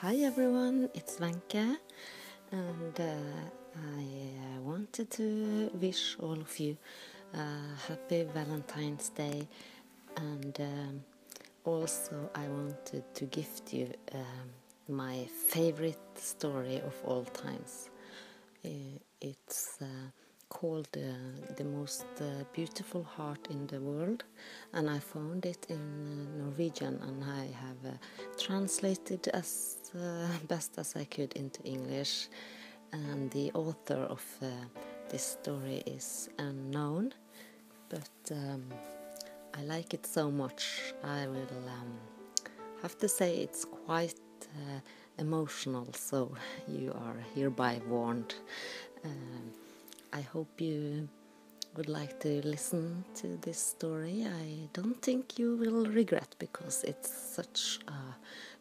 Hi everyone, it's Wenche, and I wanted to wish all of you a happy Valentine's Day, and also I wanted to gift you my favorite story of all times. It's called The Most Beautiful Heart in the World, and I found it in Norwegian, and I have translated as best as I could into English, and the author of this story is unknown, but I like it so much. I will have to say it's quite emotional, so you are hereby warned. I hope you would like to listen to this story. I don't think you will regret, because it's such a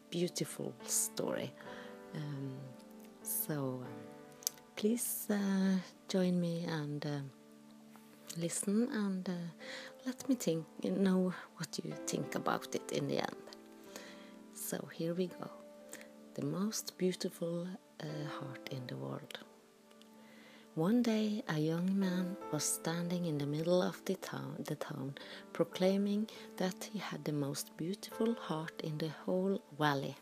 beautiful story. So please join me and listen, and let me know what you think about it in the end. So here we go. The most beautiful heart in the world. One day a young man was standing in the middle of the town, proclaiming that he had the most beautiful heart in the whole valley.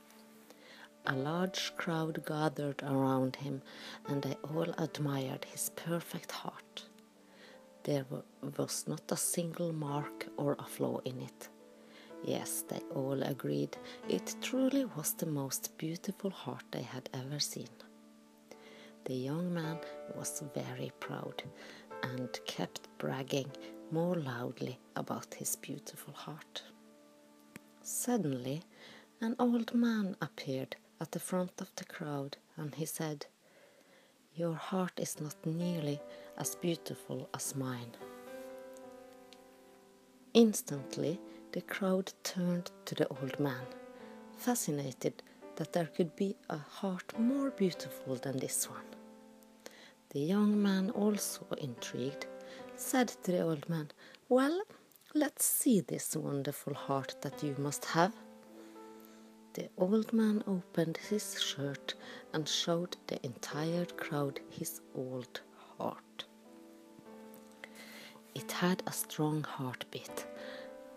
A large crowd gathered around him, and they all admired his perfect heart. There was not a single mark or a flaw in it. Yes, they all agreed, it truly was the most beautiful heart they had ever seen. The young man was very proud and kept bragging more loudly about his beautiful heart. Suddenly, an old man appeared at the front of the crowd, and he said, "Your heart is not nearly as beautiful as mine." Instantly, the crowd turned to the old man, fascinated that there could be a heart more beautiful than this one. The young man, also intrigued, said to the old man, "Well, let's see this wonderful heart that you must have." The old man opened his shirt and showed the entire crowd his old heart. It had a strong heartbeat,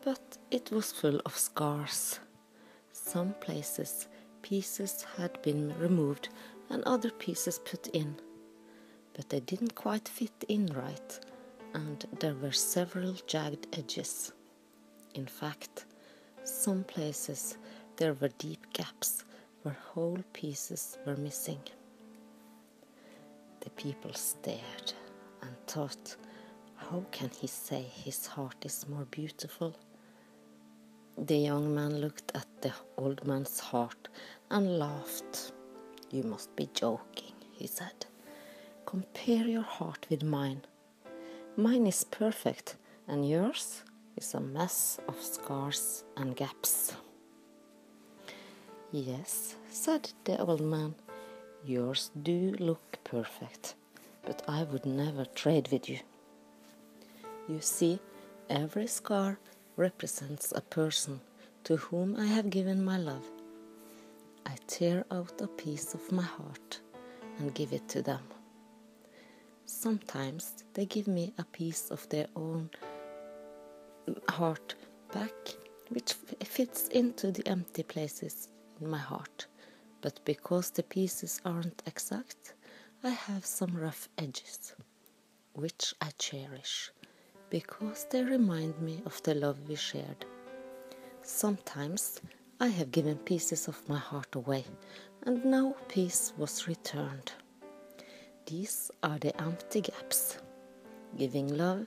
but it was full of scars. Some places pieces had been removed and other pieces put in, but they didn't quite fit in right, and there were several jagged edges. In fact, some places there were deep gaps where whole pieces were missing. The people stared and thought, how can he say his heart is more beautiful? The young man looked at the old man's heart and laughed. "You must be joking," he said. "Compare your heart with mine. Mine is perfect, and yours is a mess of scars and gaps." "Yes," said the old man, "yours do look perfect, but I would never trade with you. You see, every scar represents a person to whom I have given my love. I tear out a piece of my heart and give it to them. Sometimes they give me a piece of their own heart back, which fits into the empty places in my heart. But because the pieces aren't exact, I have some rough edges, which I cherish, because they remind me of the love we shared. Sometimes I have given pieces of my heart away, and no piece was returned. These are the empty gaps. Giving love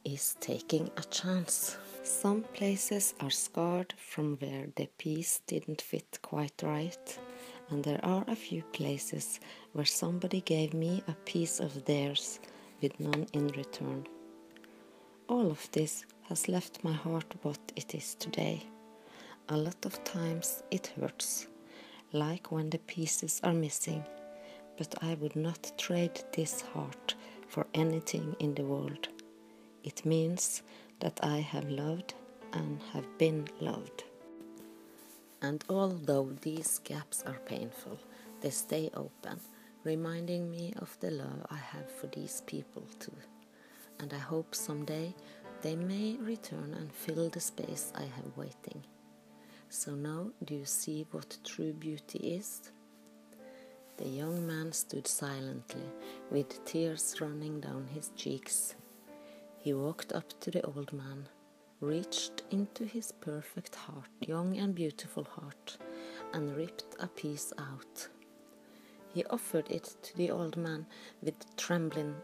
is taking a chance. Some places are scarred from where the piece didn't fit quite right, and there are a few places where somebody gave me a piece of theirs with none in return. All of this has left my heart what it is today. A lot of times it hurts, like when the pieces are missing, but I would not trade this heart for anything in the world. It means that I have loved and have been loved." And although these gaps are painful, they stay open, reminding me of the love I have for these people too. And I hope someday they may return and fill the space I have waiting. So now do you see what true beauty is? The young man stood silently, with tears running down his cheeks. He walked up to the old man, reached into his perfect heart, young and beautiful heart, and ripped a piece out. He offered it to the old man with trembling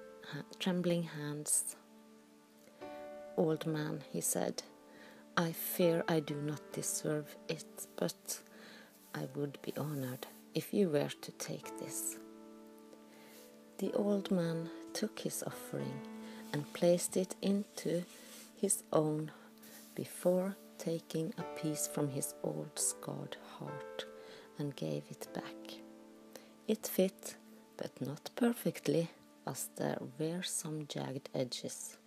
hands. "Old man," he said, "I fear I do not deserve it, but I would be honored if you were to take this." The old man took his offering and placed it into his own before taking a piece from his old scarred heart and gave it back. It fit, but not perfectly, as there were some jagged edges.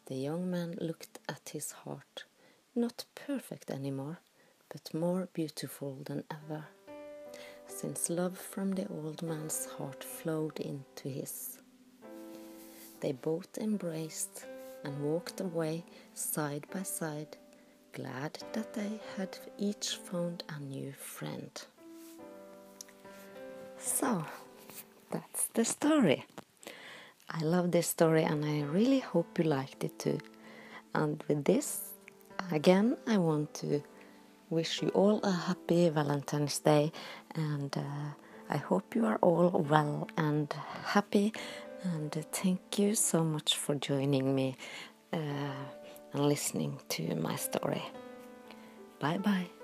The young man looked at his heart, not perfect anymore, but more beautiful than ever, since love from the old man's heart flowed into his. They both embraced and walked away side by side, glad that they had each found a new friend. So, that's the story. I love this story and I really hope you liked it too. And with this, again, I want to wish you all a happy Valentine's Day, and I hope you are all well and happy, and thank you so much for joining me and listening to my story. Bye bye.